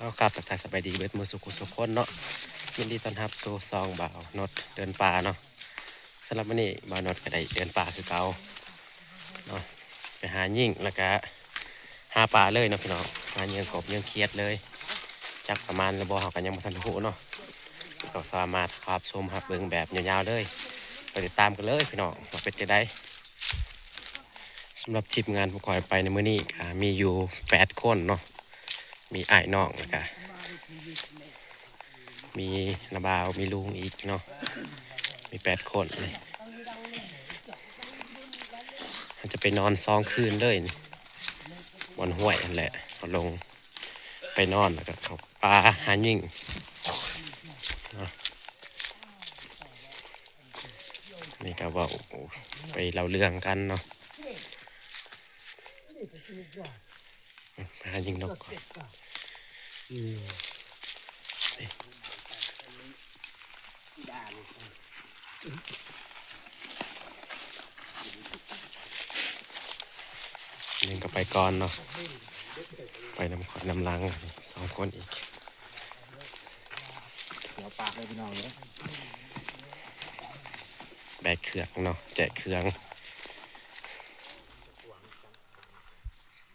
เอากลับตักทายสบายดีเบิดมือสุขุสุขคนเนาะยินดีต้อนรับสู่ซองบ่าวนดเดินป่าเนาะสำหรับวันนี้บ่าวนดก็ได้เดินป่าคือเก่าเนาะไปหายิ่งแล้วก็หาป่าเลยเนาะพี่น้องหาเยื่อกบเยื่อเคียดเลยจักประมาณระบเขากันยังไม่ทันรู้เนาะก็สามารถขับชมหับเบิ่งแบบยาวๆเลยไปติดตามกันเลยพี่น้องว่าเป็นจะได้สำหรับทีมงานผู้คอยไปในมื้อนี้มีอยู่8 คนเนาะมีอ้ายน้องแล้วก็มีระบาวมีลุงอีกเนาะมี8 คนเลยมันจะไปนอน2 คืนเลยบนห้วยนั่นแหละก็ลงไปนอนแล้วก็เขาปลาหายิ่งนี่ก็ว่าไปเล่าเรื่องกันเนาะหายิ่งนกก่อนนี่ก็ไปก่อนเนาะไปนำขอดนำลัง2 คนอีกเดี๋ยวปากเลยพี่น้องเลยแบกเครื่องเนาะแจกเครื่อง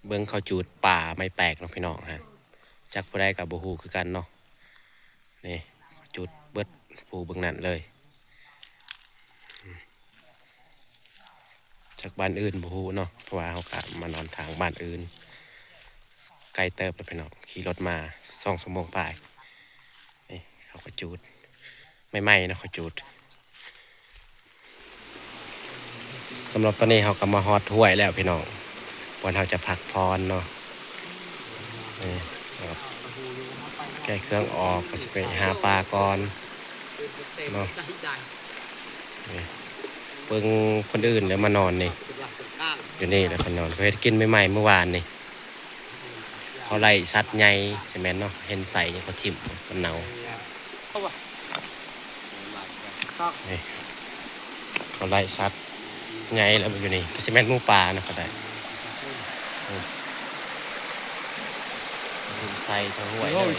เบิ้งเขาจูดป่าไม่แปลกเนาะพี่น้องฮะจักผู้ใดกับบูฮูคือกันเนาะนี่จูดเบิดปูเบิ้งนั่นเลยจากบ้านอื่นบูฮูเนาะเพราะว่าเขากะมานอนทางบ้านอื่นไกลเติบเลยพี่น้องขี่รถมา2 ชั่วโมงไปนี่เขาก็จูดไม่ไหม้นะเขาจูดสำหรับตอนนี้เขาก็มาฮอดห้วยแล้วพี่น้องวันเขาจะพักพรเนาะแก้เครื่องออกก็จะไปหาปลาก่อนเนาะเบิ่งคนอื่นแล้วมานอนนี่อยู่นี่แล้วก็นอนเพื่อกินใหม่ๆเมื่อวานนี่เขาไล่สัตว์ใหญ่ใช่ไหมเนาะเห็นใส่เขาทิ่มมันเน่านี่เขาไล่สัตว์ใหญ่แล้วอยู่นี่ก็ใช่แม่นหมูปลานะเขาได้ใส่ทั้งห้วยเลย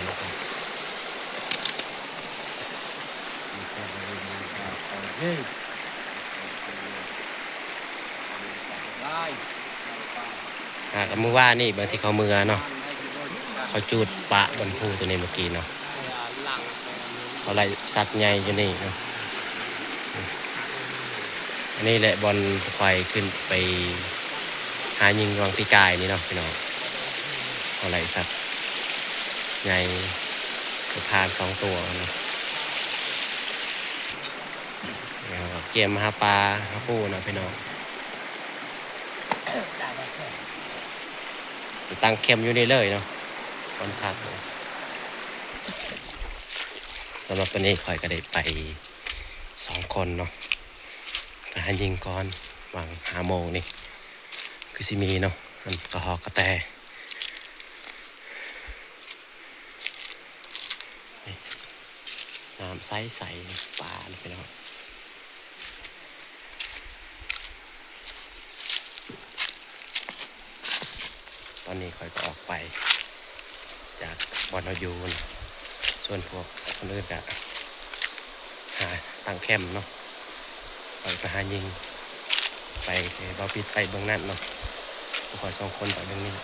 กับมือว่านี่บางทีเขามือเนาะเขาจูดปะบนภูตัวนี้เมื่อกี้เนาะเขาไล่สัตว์ใหญ่อยู่นี่เนาะอันนี้แหละบอลไฟขึ้นไปหายิงวังปีกายนี่เนาะพี่น้องเขาไล่สัตว์ใหญ่กระพาน2 ตัวเนาะเกมหาปลาหาปูนะพี่น้องจะตั้งเข้มอยู่นี่เลยเนาะวันพักสำหรับตัวนี้คอยก็ได้ไป2 คนเนาะไปหายิงก่อนวาง5 โมงนี่คือสิมีเนาะมันกระหอกกระแตน้ำใสปลาไปเนาะตอนนี้คอยก็ออกไปจากบอนเราอยู่นะส่วนพวกคนอื่นก็หาตั้งแคมป์เนาะไปหายิงไปเราปิดไปเบื้องนั้นเนาะพวกคอย2 คนไปเบื้องนี้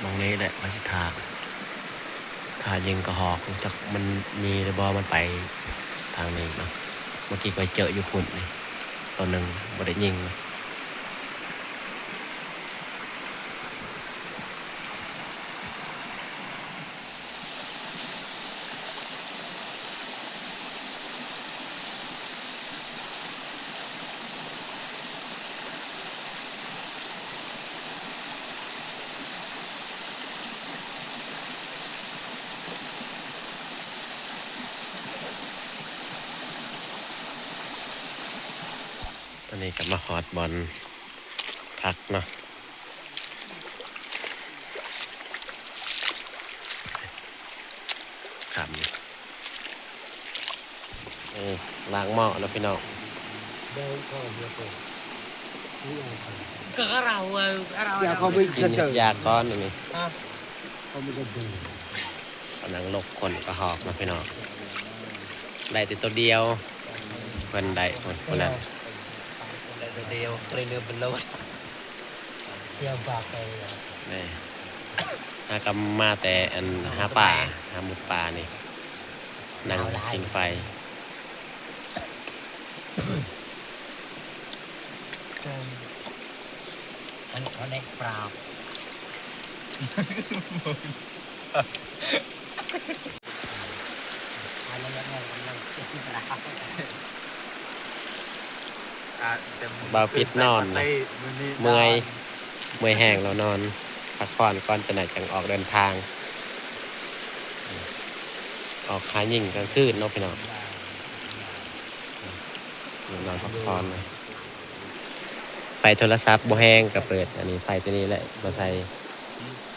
มองนี้แหละมาสิทายิงกระหอกจากมันมีระบอมันไปทางนี้เนาะเมื่อกี้ไปเจออยู่ฝุ่นนี่ตัวหนึ่งบ่ได้ยิงตอนนี้ก็มาฮอดบอลพักเนาะครับล้างหม้อแล้วพี่น้องเดินเข้าเยอะเลย ก็เราอยากเขาไม่ กิ กระ น เจิง ยาก้อนนี่ เขาไม่กระเจิง กำลังลกคนกระหอกนะพี่น้องได้แต่ตัวเดียวเพิ่นได้คนนั้น เดียวเรือเป็นรถเที่ยวบากไป นี่หากำมาแต่อันหาป่าหาหมุดป่านี่นั่งกินไฟ มันเขาเด็กเปล่าอะไรยังไงกำลังเก็บเปล่า บ่าวพิษนอนนะเมื่อยแห้งแล้วนอนพักผ่อนก่อนจะไหนจังออกเดินทาง ออกขายิ่งกลางคืนเนาะพี่น้องนอนพักผ่อนนะไฟโทรศัพท์บ่แห้งก็เปิดอันนี้ไฟตัวนี้แหละมาใส่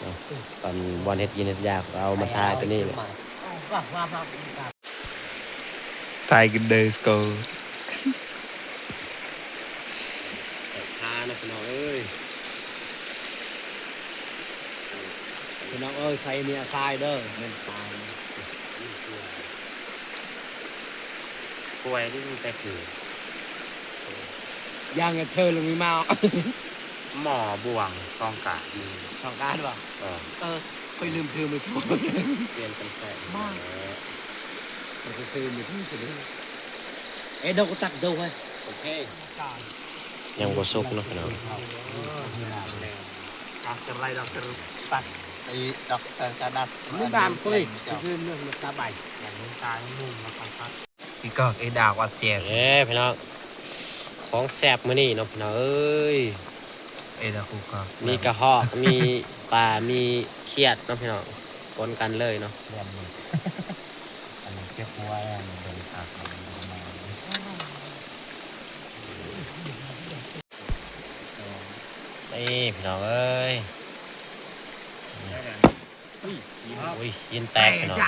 เนาะตอนบอลเฮ็ดยินเฮ็ดยากเอามาทายตัวนี้แหละ Tiger School ทานะพี่น้องเอ้ย พี่น้องเอ้ยใส่เนี่ยทรายเด้อมันตาย ป่วยที่มันแต่คือย่างเงี้ยเธอลงมีมา หมอบ่วงกองกามี สองการป่ะไปลืมเธอไม่ถูก เปลี่ยนกันแสง มันจะตื่นอยู่ที่สุดเลยเอ้ดอกตักดูไว้โอเค ยังบ่สุกเนาะพี่น้อง จะไล่ดอกจะตัดไอ้ดอกเซอร์กาดัส ไม่ตามคุยคือเรื่องมันตาใบ อย่างนี้ตานุ่มนะครับพี่ก็ไอ้ดาวว่าเจ็บ เอ้พี่น้องของแซ่บมื้อนี้เนาะพี่น้องเอ้ย ไอ้ดาวคุกก็ มีกระหอกมีปลามีเขียดเนาะพี่น้องปนกันเลยเนาะ เรียนนี่อันนี้เก็บไว้อันนี้เป็นตัดนี่พี่น้องเอ้ยอุ้ยยินแตกพี่น้อง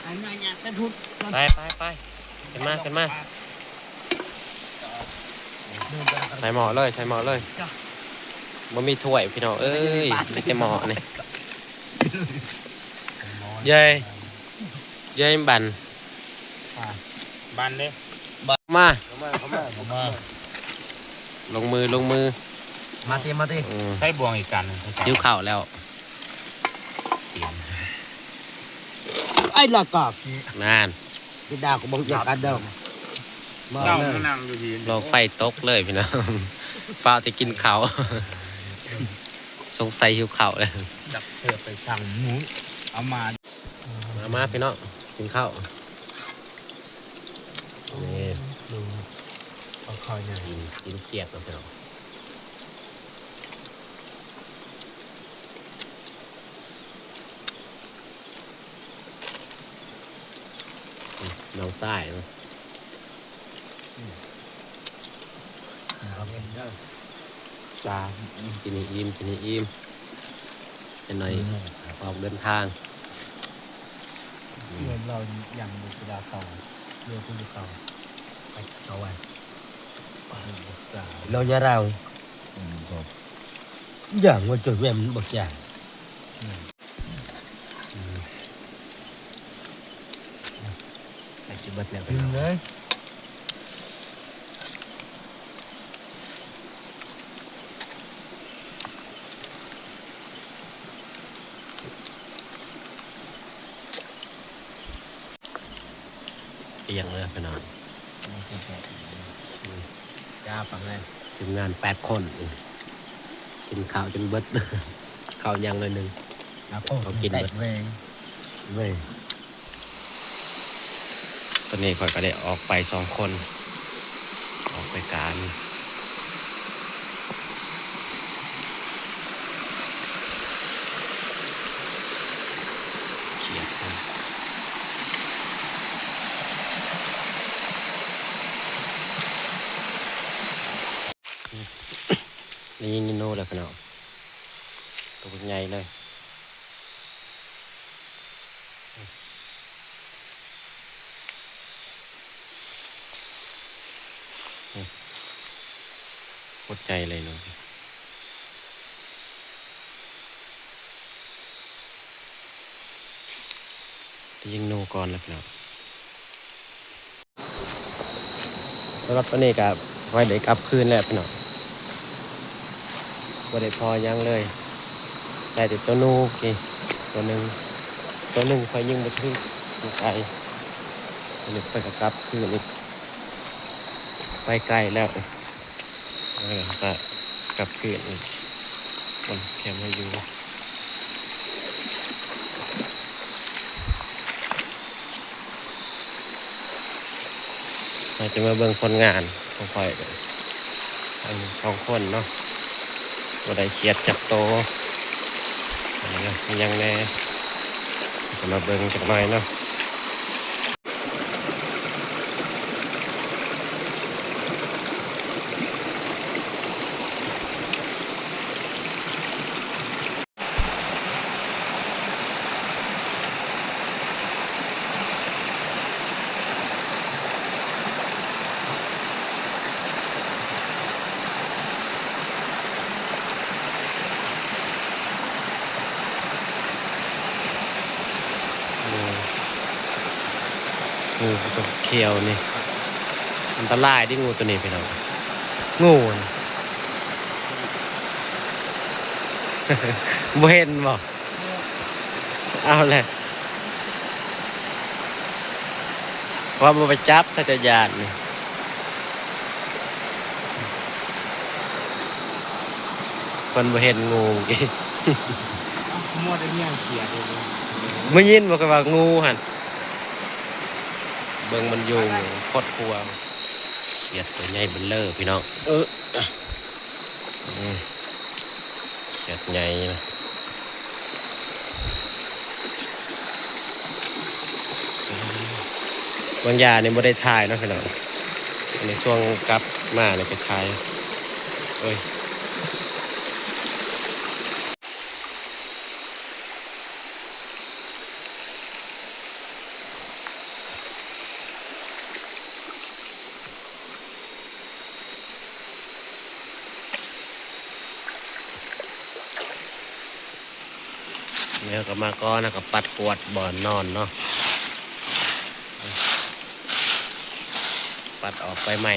อันนั้นเนี่ยเป็นทุน ไปขึ้นมาใส่หม้อเลยบ่มีถ้วยพี่น้องเอ้ยมีแต่หม้อนี่เย้ยบัน บ้านเด้ มา มา ลงมือ มาตีใช้บวงอีกกัน ยิ้วเข่าวแล้ว ไอ้ละกอบ นาน พี่ดาวก็บอกอยากกันเดิมมา เรา เลย นั่งอยู่ที ลองไฟตกเลยพี่น้องฟ้าวจะกินเขาวสงสัยหิวเข่าวเลย ดับเชือกไปสั่งหมูเอามา มาพี่น้องกินข้าวนี่ ดูเขาคอยเนี่ย กินเกียดเนาะพี่น้องน้องไส้เนาะ ครับเองเด้อ ปลากินให้อิ่มเป็นหน่อยออกเดินทาง เงินเราอย่างบุษดาต่อเรือคุณต่อไปเอาไว้ เราจะเราอย่างว่าจุดแม่มันบอกอย่าง ไปสิเบิดแล้ว ถึงเลย เอียงเลยพี่น้อง จ้าปังเลย ทีมงาน8 คนกินข้าวจนเบิด ข้าวยังเลยหนึ่ง เขากินเบิด เวง เว้ย ตอนนี้ข่อยก็ได้ออกไป2 คน ออกไปการเขียดนะนี่ยิงนิโน่เลยพี่น้องตัวเป็นใหญ่เลย ตรใจเลยเนาะยิงนูก่อนแล้วครับสำหรับตัวนี้กับไว้เด็กกลับคืนแล้วพี่น้องบ่ได้พอยังเลยแต่ติดตัวนูกี่ตัวหนึ่งคอยยิงไปถึงไกลอันนี้ไปกลับคืนอีกไปไกลแล้วก็กลับคืนอีกคนแคมให้อยู่เราจะมาเบิ่งผลงานของคอยอัน2 คนเนาะบ่ได้เครียดจับโตอะไรเงี้ยยังแน่จะมาเบิ่งจักหน่อยเนาะงูตัวเขียวนี่อันตรายที่งูตัวนี้พี่น้องงูนี่ บ่เห็นบ่เอาเลยว่าบ่ไปจับถ้าจะยานนี่คนบ่เห็นงูกี่ มัวแต่เงี้ยเขียดเลย ไม่ยินบอกว่างูหันเบิ่งมันอยู่โคตรกลัวเขียดตัวใหญ่เบลเลอร์พี่น้องเขียดใหญ่นะบางยาเนี่ยไม่ได้ถ่ายเนาะพี่น้องในช่วงกลับมาเนี่ยไปถ่ายเอ้ยเนี่ยก็มาก้อนนะก็ปัดกวาดบ่อนนอนเนาะปัดออกไปใหม่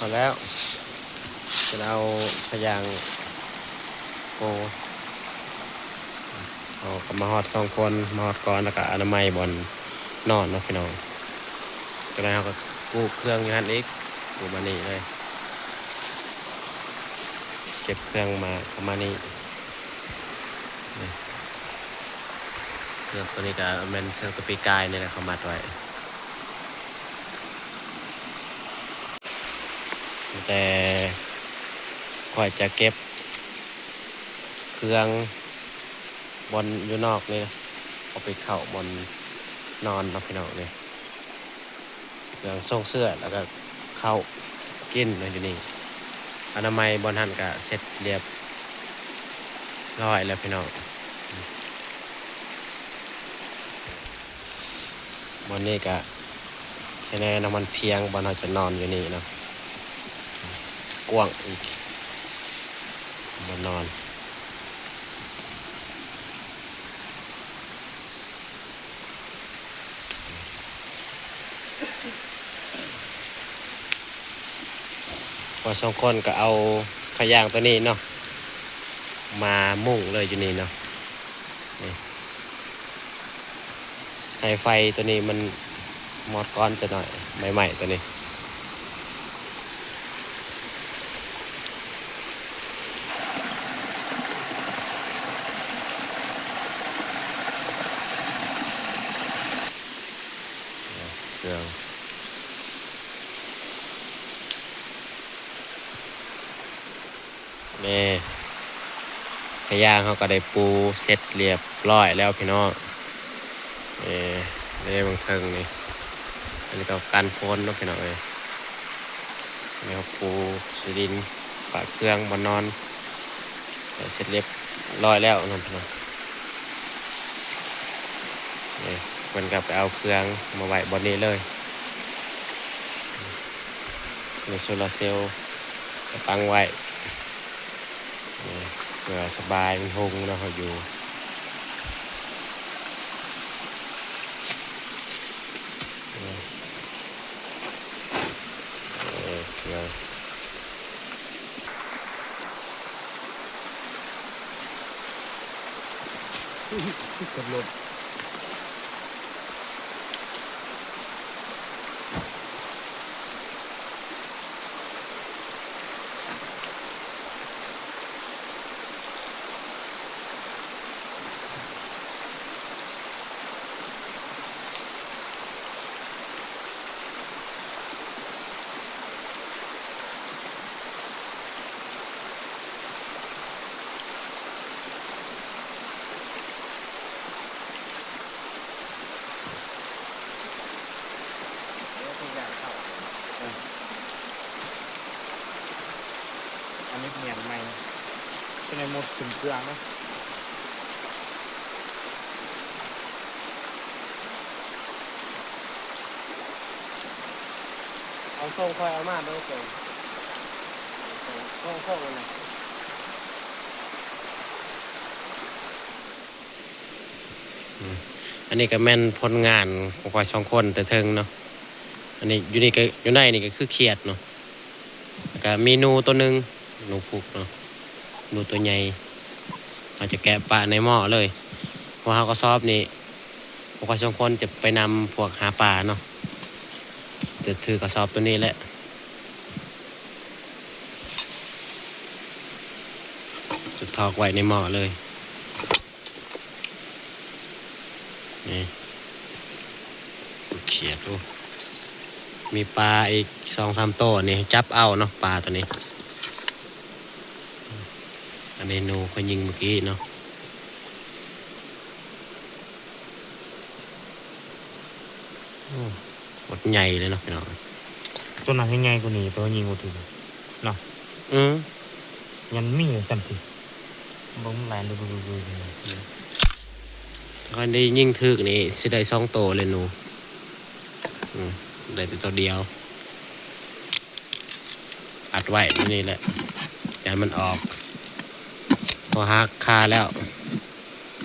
พอแล้วจะเอาพยางโอ้เอากลับมาหอด2 คนมาหอดก่อนแล้วก็อนามัยบนนอนเนาะพี่น้องก็แล้วก็กู้เครื่องอยู่หันอีกกู้มานี่เลย ก็บเครื่องมาประมาณนี้นี่เสือกตัวนี้ก็เป็นเสือกตัวปีกายนี่แหละเขามัดไว้แต่ค่อยจะเก็บเครื่องบนอยู่นอกนี่นะเอาไปเข้าบนนอนนะพี่น้องนี่เครื่องส่งเสื้อแล้วก็เข้ากินอยู่นี่อนามัยบนหันก็เสร็จเรียบร้อยแล้วพี่น้องบนนี้ก็แค่นี้น้ำมันเพียงบนเราจะนอนอยู่นี่เนาะกว้างอีกบนนอนพอสองคนก็เอาขยางตัวนี้เนาะมามุ่งเลยอยู่นี่เนาะนี่ให้ไฟตัวนี้มันมอดก้อนจะหน่อยใหม่ๆตัวนี้เครื่องนี่ขยางเขาก็ได้ปูเสร็จเรียบร้อยแล้วพี่น้องนี่บางเทิงนี่อันนี้ก็การโฟนเนาะพี่น้องนี่เขาปูสีดินปะเครื่องบนนอนเสร็จเรียบร้อยแล้วนั่นพี่น้องนี่เพิ่นก็ไปเอาเครื่องมาไว้บนนี้เลยมีโซลาร์เซลล์ตั้งไว้เพื่อสบายมันหงเนาะเขาอยู่เครื่องกับรถ อันนี้เนียนใหม่เป็นในหมดถึงเครื่องนะเอาส่งคอยเอามาด้วยเกินส่งเลยอันนี้ก็แม่นผลงานของคอยสองคนแต่เทิงเนาะอันนี้อยู่นี่ก็อยู่ในนี่ก็คือเขียดเนาะแล้วก็มีนูตัวหนึ่งนูพุกเนาะนูตัวใหญ่อาจจะแกะปลาในหม้อเลยเพราะเขาก็ชอบนี่พวกคอยสองคนจะไปนำพวกหาปลาเนาะจะถือกระสอบตัวนี้แหละจะทอกไว้ในหม้อเลยนี่เขียดดูมีปลาอีก2-3ตัวนี่จับเอาเนาะปลาตัวนี้อันนี้นูเขายิงเมื่อกี้เนาะหมดใหญ่เลยเนาะพี่น้อง ตัวนั้นยังไงกูนี่ตัวยิงกูถือเนาะยันมีสัมผัสบ่มแรงดูก็ได้ยิ่งทึกนี่สิได้2ตัวเลยหนูได้แต่ตัวเดียวอัดไว้นี่แหละอย่ามันออกพอหักคาแล้ว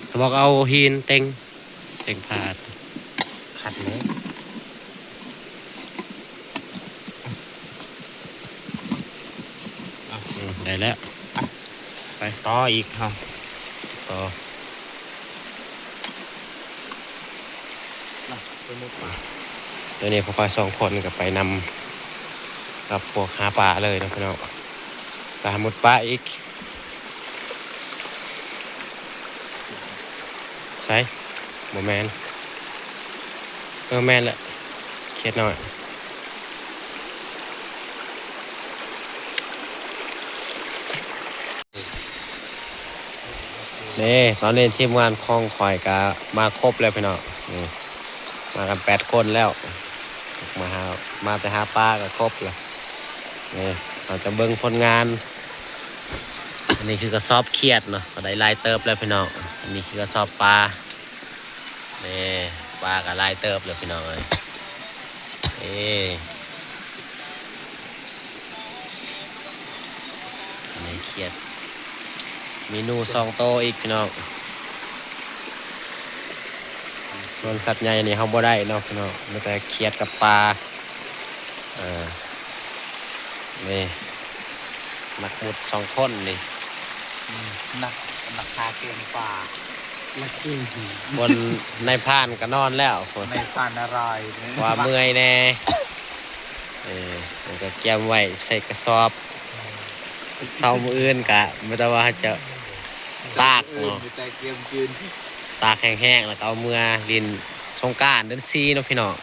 เขาบอกเอาหินเต็งพาด ขัดเลยได้แล้วไป ต่ออีกครับ ต่อ ตัวมุกป่า ตัวนี้พอคอย2คนกับไปนำกับพวกหาปลาเลยนะพี่น้องปลาหมดปลาอีก ใส่บ่แมนแมนแหละเขียดหน่อยนี่ตอนนี้ทีมงานคลองคอยกะมาครบแล้วพี่น้องนี่มากัน8 คนแล้วมาแต่หาปลาก็ครบแล้วนี่เราจะเบิ่งผลงานอันนี้คือกระสอบเขียดเนาะก็ได้ลายเติบแล้วพี่น้องอันนี้คือกระสอบปลานี่ปลากับลายเติบเลยพี่น้องเลยอันนี้เขียดเมนู2 โตอีกพี่น้องส่วนสัตว์ใหญ่นี่เขาบ่ได้เนาะพี่น้องมีแต่เขียดกับปลานี่นักมุด2 คนนี่ นักคาเกมป่า นักเก่งจริง บนในพานก็นอนแล้วคน ในพันอะไร ว่าเมื่อยแน่มันก็เก็บไว้ใส่กระสอบเสามืออื่นกะไม่ต้องว่าจะตากเนาะ แต่เกมยืน ตากแห้งๆแล้วก็เอาเมื่อดินสงกรานต์เดือน4เนาะพี่น้อง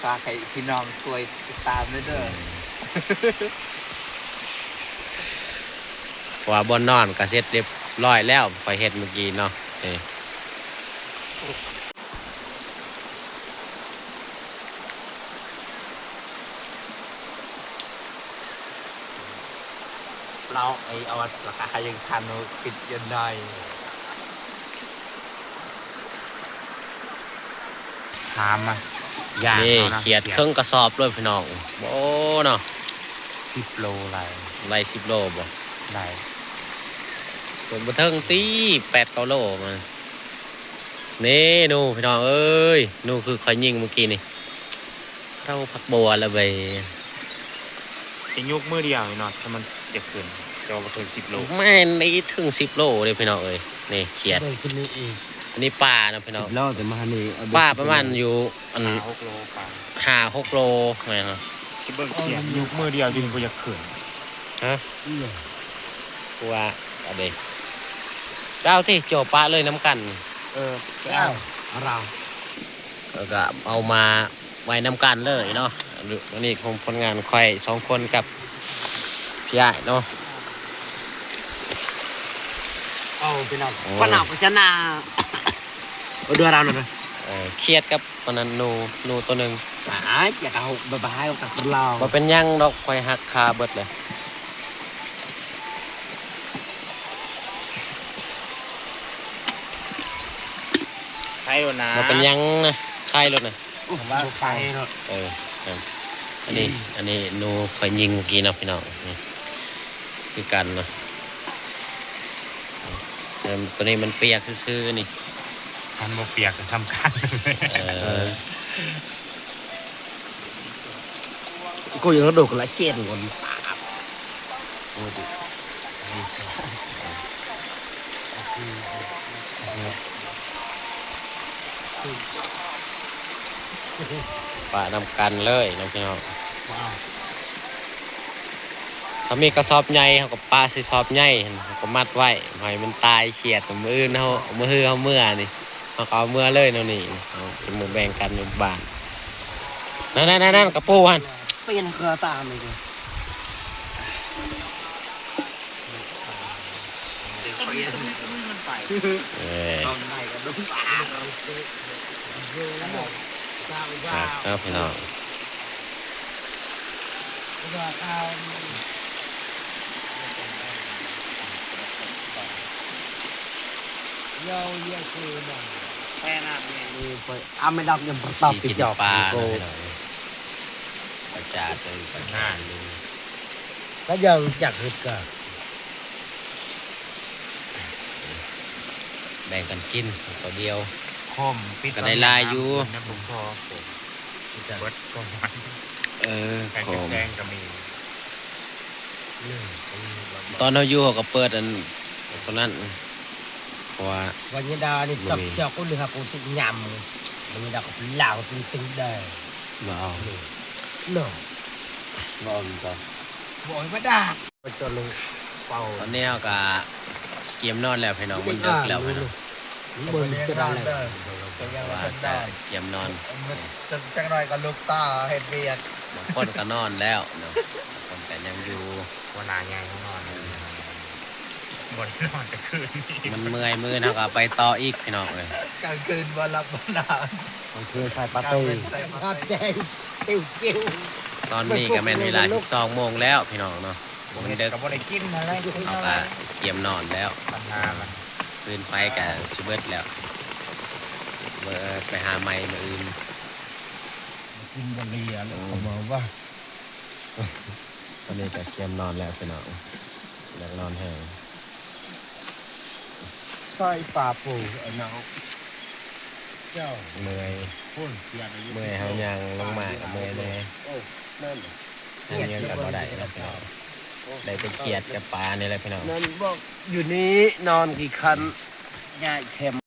ฝากให้พี่น้องช่วยติดตามด้วยเด้อ ว่าบนนอนก็เสร็จเรียบร้อยแล้วไปเฮ็ดเมื่อกี้เนาะเราไอเอาสกายังทันปิดยันได้ ถามมาย่าง นี่ อานะ เขียดเครื่องกระสอบเลยพี่น้องโอ้เนาะ 10 โลไร ไล่10 โลบ่ ได้ ตัวบันเทิงตี8-9 โลมานี่นูพี่น้องเอ้ยนูคือคอยยิงเมื่อกี้นี่เราผักบัวละเบย จะยกมือเดียวเนาะถ้ามันจะขึ้นจะบ่ถึง10 โล ไม่ได้ถึง10 โลเลยพี่น้องเอ้ยนี่เขียด ไปขึ้นนี่เอง อันนี้ปลานะพี่น้อง 10 ล้อแต่มานี่ ปลาประมาณอยู่อัน 6 โลปลา 5-6 โลไงเนาะ ที่เบิ่งเขียนยกมือเดียวจนบ่อยากขึ้น กูว่าอะไรเจ้าที่โจปลาเลยน้ำกัน เจ้าเรา แล้วก็เอามาไว้น้ำกันเลยเนาะอันนี้คงผลงานค่อย2 คนกับพี่ใหญ่เนาะ เอาไปนอนปนาวจะนาเอาดูเราหน่อย เครียดกับปนันนูตัวหนึ่ง อยากเอาบายเอากับเรา บ่เป็นหยังดอกค่อยหักคาเบิดเลย ใช่แล้วนะ บ่เป็นหยังนะคายรถนะ ว่าไปเนาะ ครับอันนี้นูค่อยยิงเมื่อกี้เนาะพี่น้องนี่คือกันเนาะตัวนี้มันเปียกซื่อๆนี่ มันบ่เปียกก็สำคัญ กูยังระดกละเจ็ดคน ปะนำกันเลยน้องพี่น้องถ้ามีกระสอบใหญ่เขาก็ปลาสิสอบใหญ่เขาก็มัดไว้ให้มันตายเฉียดมืออื่นเขามือเขาเมื่อนี่เขาก็เอาเมื่อเลยเนาะนี่เอาเป็นหมู่แบ่งกันอยู่บ้านนั่นกระปูฮัน เปลี่ยนเครือตามเลย ครับพี่น้องไม่ดับยังประตอบติดจอบ ปลา โก ประจาตัวประจา ก็ยังจักหึดกัน แบ่งกันกินตัวเดียว คมปิด ก็ได้ลายอยู่ น้ำผมพอผมเบิดก็มัน ข แก อง งแดงก็มี ตอนเราอยู่เขาก็เปิดอันตอนนั้นเพราะว่า วันนี้ดานี่จับเจ้าก็เลยครับกูติดยำวันนี้ดาก็เหล่าตึงได้ บ่เอา เนาะ บ่เอาจ้ะ บ่อยมาด่าไปจนลงเป่า ตอนนี้เขาก็ เกียมนอนแล้วพี่น้องมันดึกแล้วพี่น้อง บนจะได้เลย ว่าจะเกียมนอน จังไรก็ลูกตาเห็ดเบียก บางคนก็นอนแล้วเนาะบางคนแต่ยังอยู่ วันหนาใหญ่เขานอนบนนอนจะคืน มันเมื่อยมือนะก็ไปต่ออีกพี่น้องเลย กลางคืนวันรับวันหนาว บางทีใส่ปาร์ตี้ภาพใจติ้วจิ้ว ตอนนี้ก็แม่นเวลา12 โมงแล้วพี่น้องเนาะมันดึก กับบ่ได้กินอะไร เอาก็เกียมนอนแล้ว ปัญหาละ คืนไฟกับชิเบิดแล้วเมื่อไปหาไม้มาอื่น กินบะเรียแล้วเขาบอกว่า ตอนนี้ก็เกียมนอนแล้วพี่น้องอยากนอนแห้ง ซอยปลาปูไอ้น้องเจ้า เมื่อย พุ่นเสียอายุ เมื่อยหายังลงมากับเมื่อยแน่ โอ้นั่น หายังกับบ่ได้แล้วพี่น้องได้ไปเกียดกับปลานี่แหละพี่น้อง นั่นบอกอยู่นี้นอนกี่คันยายเข็ม